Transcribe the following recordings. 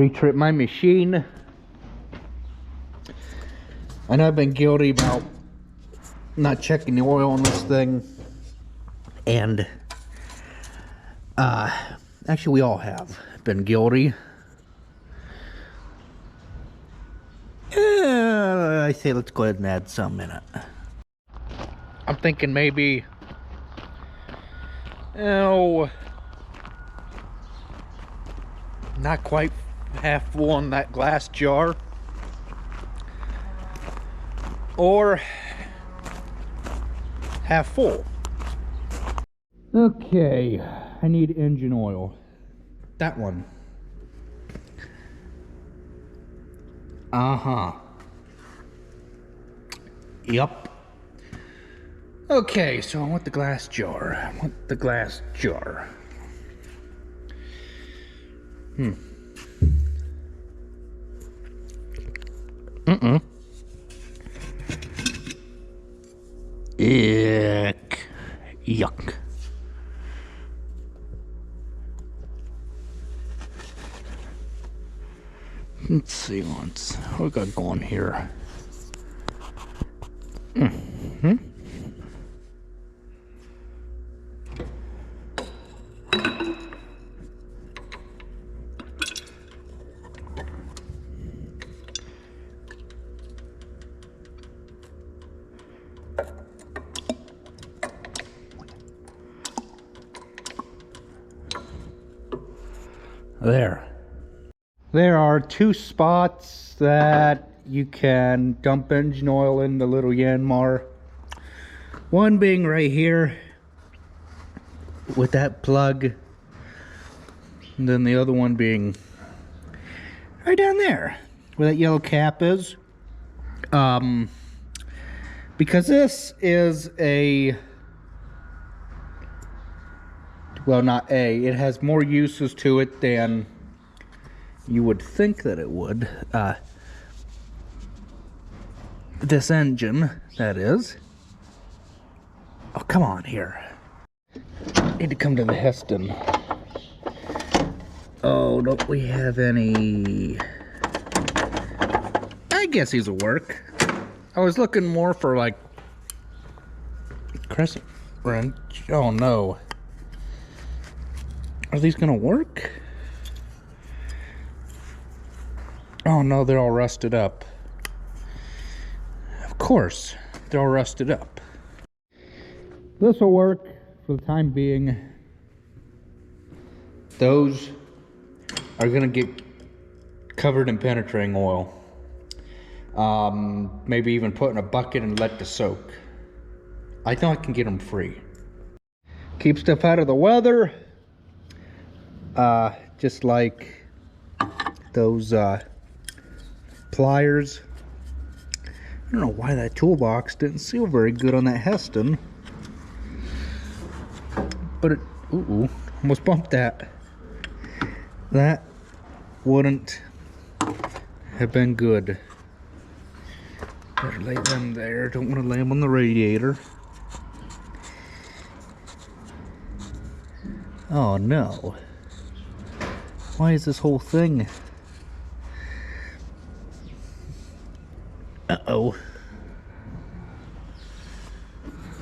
pre-trip my machine. I know I've been guilty about not checking the oil on this thing, and actually we all have been guilty. I say let's go ahead and add some in it. I'm thinking maybe, not quite half full on that glass jar, or half full. Okay, I need engine oil. That one. Yep. Okay, so I want the glass jar. Yuck. Let's see what we got going here. There are two spots that you can dump engine oil in the little Yanmar. One being right here with that plug, and then the other one being right down there where that yellow cap is. Because this is a, well, not a, it has more uses to it than you would think that it would. This engine, that is. Oh, come on here. Need to come to the Heston. Oh, don't we have any? I guess these will work. I was looking more for like crescent wrench. Oh no. Are these gonna work? Oh no, they're all rusted up. Of course, they're all rusted up. This will work for the time being. Those are gonna get covered in penetrating oil. Maybe even put in a bucket and let the soak. I know I can get them free. Keep stuff out of the weather. Just like those pliers. I don't know why that toolbox didn't seal very good on that Heston, but it, almost bumped that. That wouldn't have been good. Better lay them there. Don't want to lay them on the radiator. Oh no. Why is this whole thing? Uh-oh.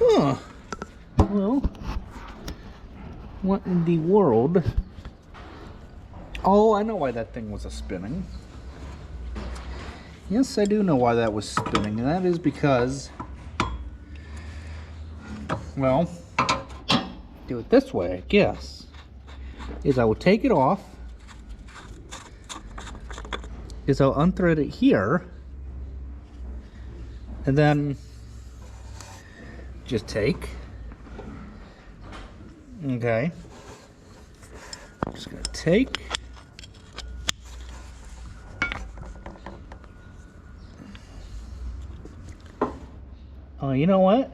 Huh. Well, what in the world? Oh, I know why that thing was spinning. Yes, I do know why that was spinning, and that is because, well, do it this way, I guess. Is I will take it off, is I'll unthread it here, and then just take, okay, I'm just gonna take, oh, you know what?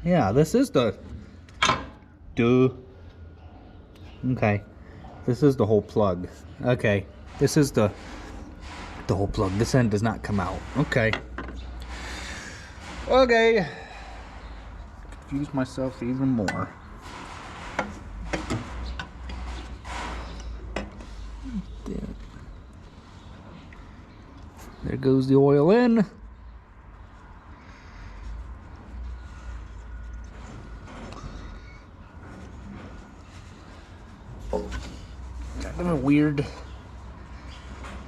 Yeah, this is the, okay, this is the whole plug. Okay, this is the whole plug. This end does not come out. Okay. Okay. Confuse myself even more. goes the oil in.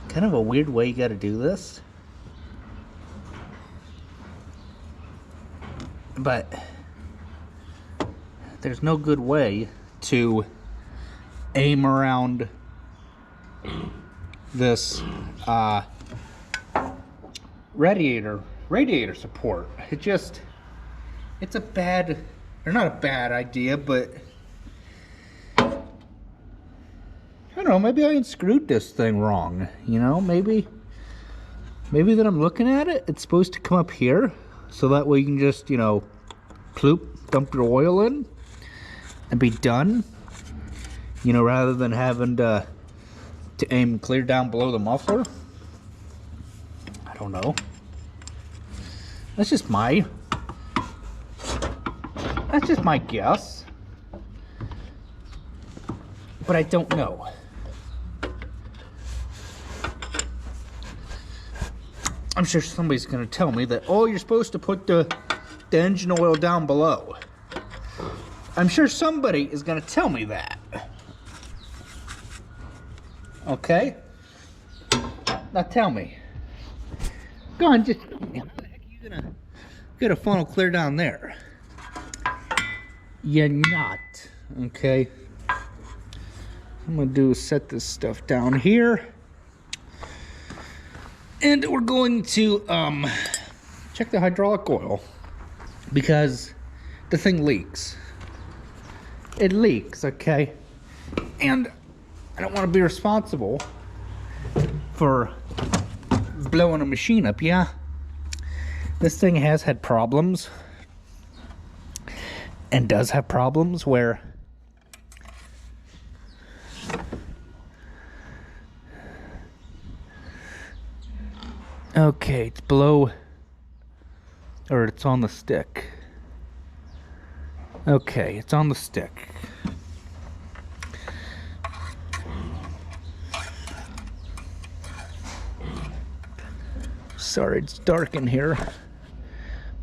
Kind of a weird way you gotta do this. But there's no good way to aim around this radiator support. It's a bad, or not a bad idea, but I don't know, maybe I unscrewed this thing wrong, you know, maybe that I'm looking at it, it's supposed to come up here, so that way you can just, you know, ploop, dump your oil in, and be done, you know, rather than having to aim clear down below the muffler. I don't know. That's just my guess, but I don't know. I'm sure somebody's gonna tell me that, oh, you're supposed to put the engine oil down below. I'm sure somebody is gonna tell me that. Okay? Now tell me. Go on, just, how the heck are you gonna get a funnel clear down there? You're not, okay? I'm gonna do is set this stuff down here. And we're going to check the hydraulic oil because the thing leaks. It leaks, okay? And I don't want to be responsible for blowing a machine up, yeah? This thing has had problems and does have problems where okay, it's below, or it's on the stick. Okay, it's on the stick. Sorry, it's dark in here.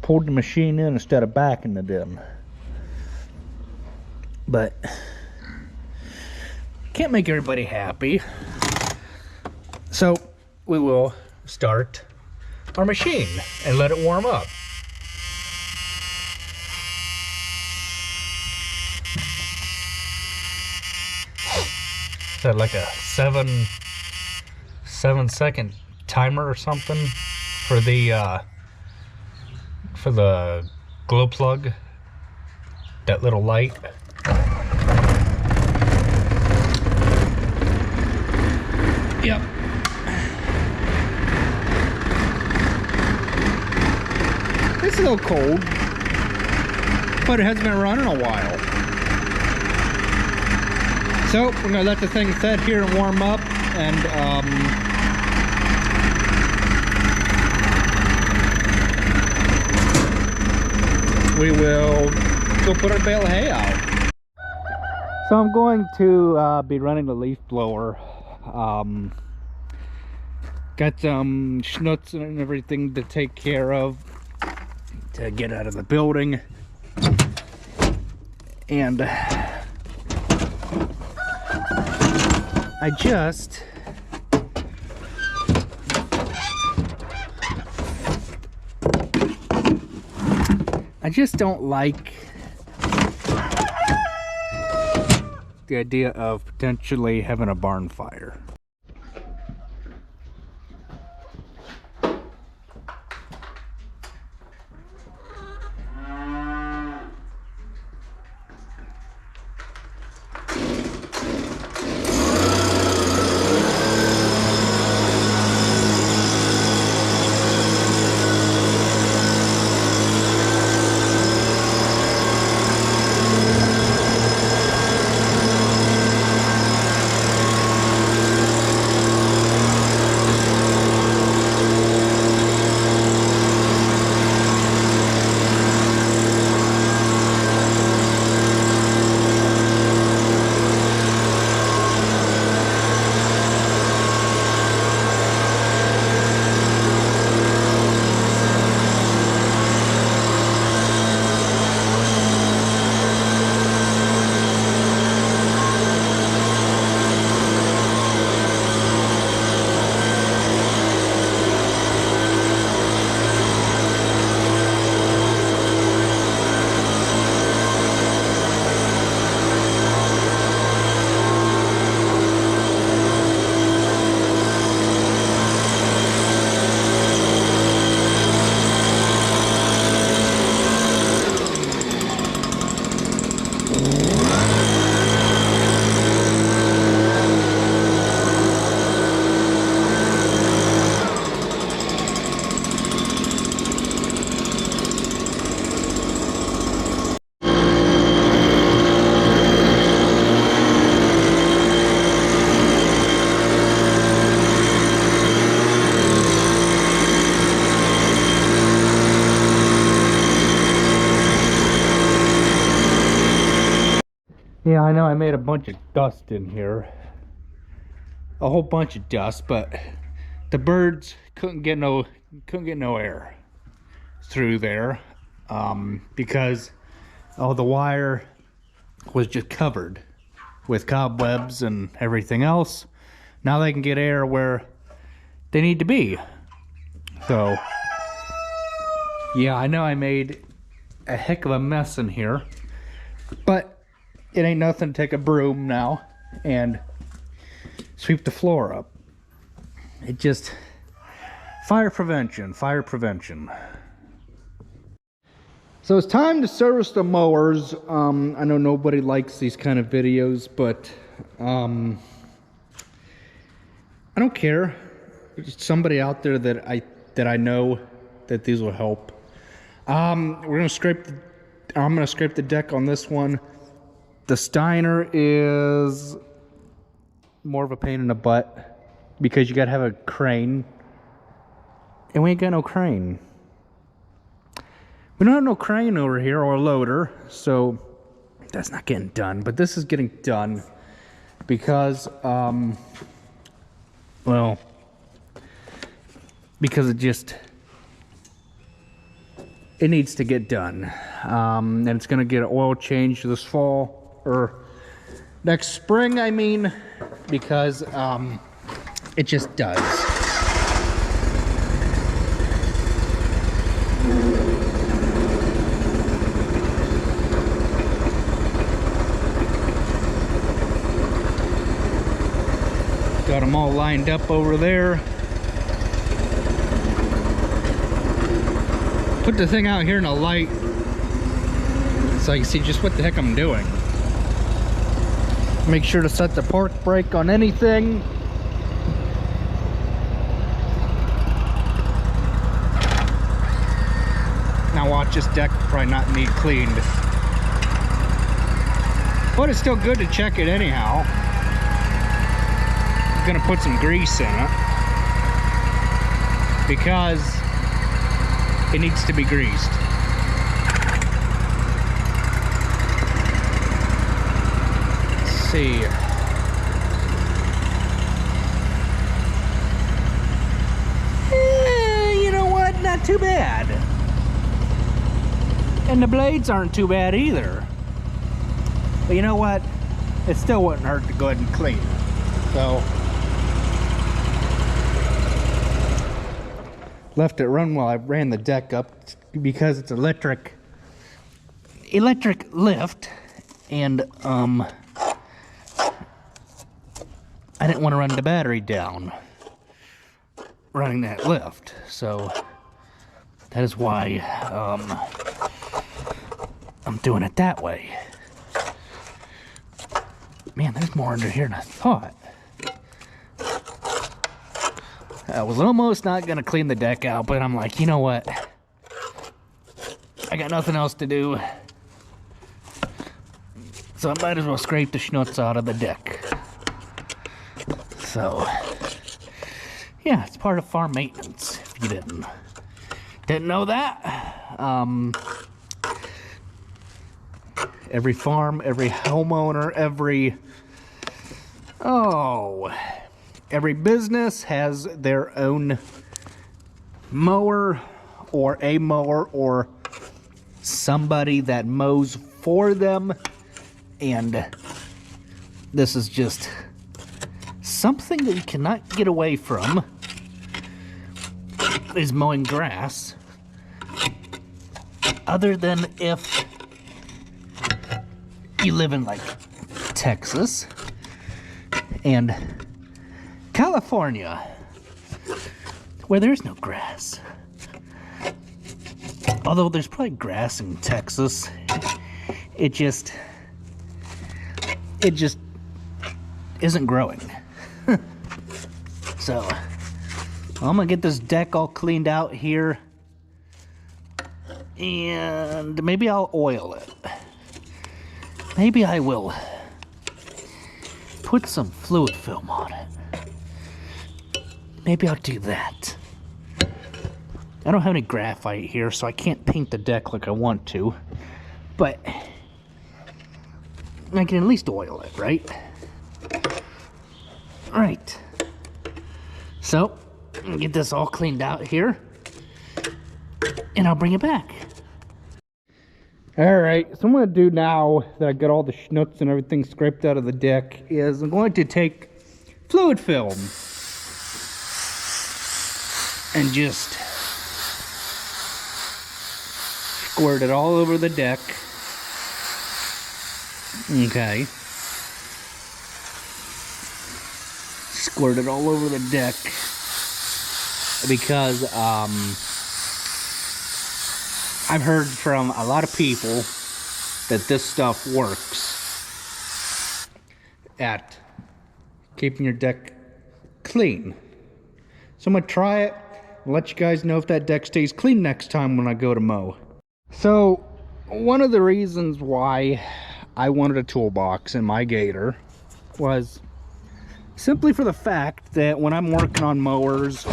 Pulled the machine in instead of backing it in. But can't make everybody happy. So we will start our machine and let it warm up. Is that like a 7-second timer or something for the glow plug? That little light. Yep. It's a little cold, but it hasn't been running a while. So we're gonna let the thing set here and warm up, and we will go put our bale of hay out. So I'm going to be running the leaf blower. Got some schnuts and everything to take care of to get out of the building, and I just don't like the idea of potentially having a barn fire. Yeah, I know I made a bunch of dust in here. A whole bunch of dust, but the birds couldn't get no air through there because all the wire was just covered with cobwebs and everything else. Now they can get air where they need to be. So yeah, I know I made a heck of a mess in here, but it ain't nothing to take a broom now and sweep the floor up. It just, fire prevention. So it's time to service the mowers. I know nobody likes these kind of videos, but I don't care. There's somebody out there that I know that these will help. I'm gonna scrape the deck on this one. The Steiner is more of a pain in the butt because you gotta have a crane, and we ain't got no crane. We don't have no crane over here or a loader, so that's not getting done. But this is getting done because, well, because it needs to get done. And it's gonna get an oil change this fall, or next spring, I mean, because it just does. Got them all lined up over there. Put the thing out here in the light so you can see just what the heck I'm doing. Make sure to set the park brake on anything. Now watch, this deck probably not need cleaned, but it's still good to check it anyhow. I'm gonna put some grease in it because it needs to be greased. Let's see. You know what? Not too bad. And the blades aren't too bad either. But you know what? It still wouldn't hurt to go ahead and clean it. So left it run while I ran the deck up because it's electric lift, and I didn't want to run the battery down running that lift, so that is why I'm doing it that way. Man, there's more under here than I thought. I was almost not gonna clean the deck out, but I'm like, you know what? I got nothing else to do, so I might as well scrape the schnutz out of the deck. So, yeah, it's part of farm maintenance, if you didn't know that. Every farm, every homeowner, every business has their own mower or a mower or somebody that mows for them, and this is just something that you cannot get away from, is mowing grass, other than if you live in like Texas and California, where there's no grass. Although there's probably grass in Texas, it just isn't growing. So I'm gonna get this deck all cleaned out here, and maybe I'll oil it. Maybe I will put some fluid film on it. Maybe I'll do that. I don't have any graphite here, so I can't paint the deck like I want to. But I can at least oil it, right? All right. So, get this all cleaned out here, and I'll bring it back. All right, so I'm gonna do now that I got all the schnoots and everything scraped out of the deck is I'm going to take fluid film and just squirt it all over the deck. Okay. Squirt it all over the deck because I've heard from a lot of people that this stuff works at keeping your deck clean. So I'm gonna try it and let you guys know if that deck stays clean next time when I go to mow. So one of the reasons why I wanted a toolbox in my Gator was simply for the fact that when I'm working on mowers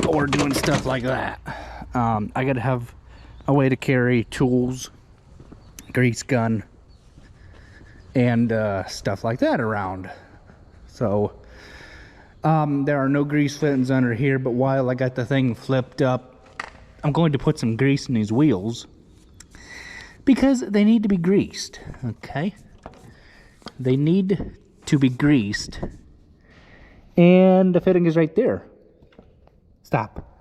or doing stuff like that, I gotta have a way to carry tools, grease gun, and stuff like that around. So there are no grease fittings under here, but while I got the thing flipped up, I'm going to put some grease in these wheels because they need to be greased. Okay, they need to be greased, and the fitting is right there. Stop.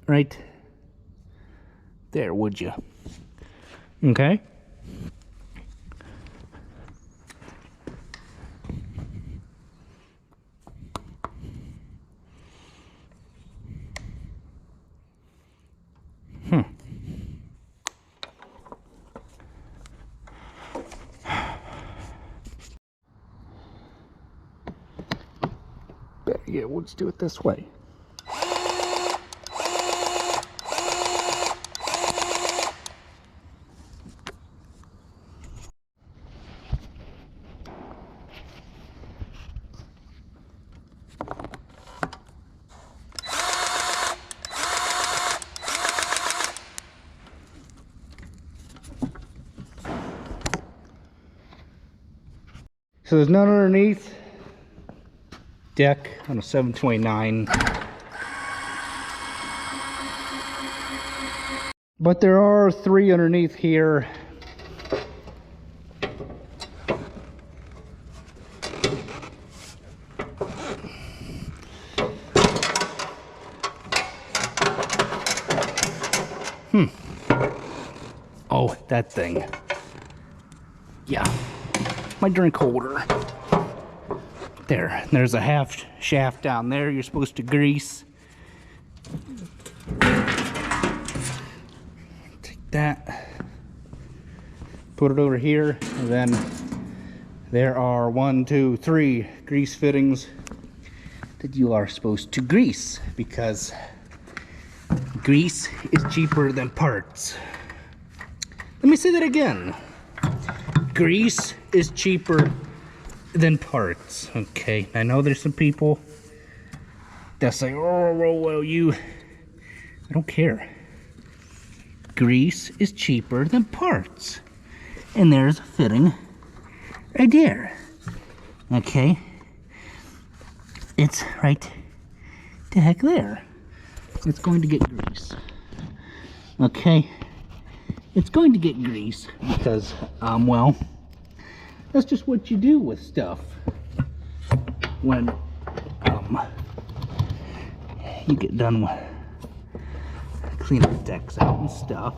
Right there, would you? Okay. Yeah, we'll just do it this way. So there's none underneath. Deck on a 729. But there are 3 underneath here. Oh, that thing. Yeah. My drink holder. There's a half shaft down there you're supposed to grease. Take that, put it over here, and then there are 1, 2, 3 grease fittings that you are supposed to grease because grease is cheaper than parts. Let me say that again. Grease is cheaper than parts. Okay, I know there's some people that say, oh well, I don't care. Grease is cheaper than parts, and there's a fitting right there. Okay, it's right the heck there. It's going to get grease. Okay, it's going to get grease because well, that's just what you do with stuff when you get done with cleaning the decks out and stuff.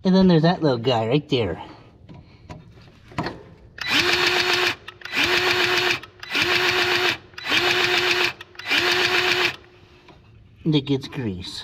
And then there's that little guy right there. That gets grease.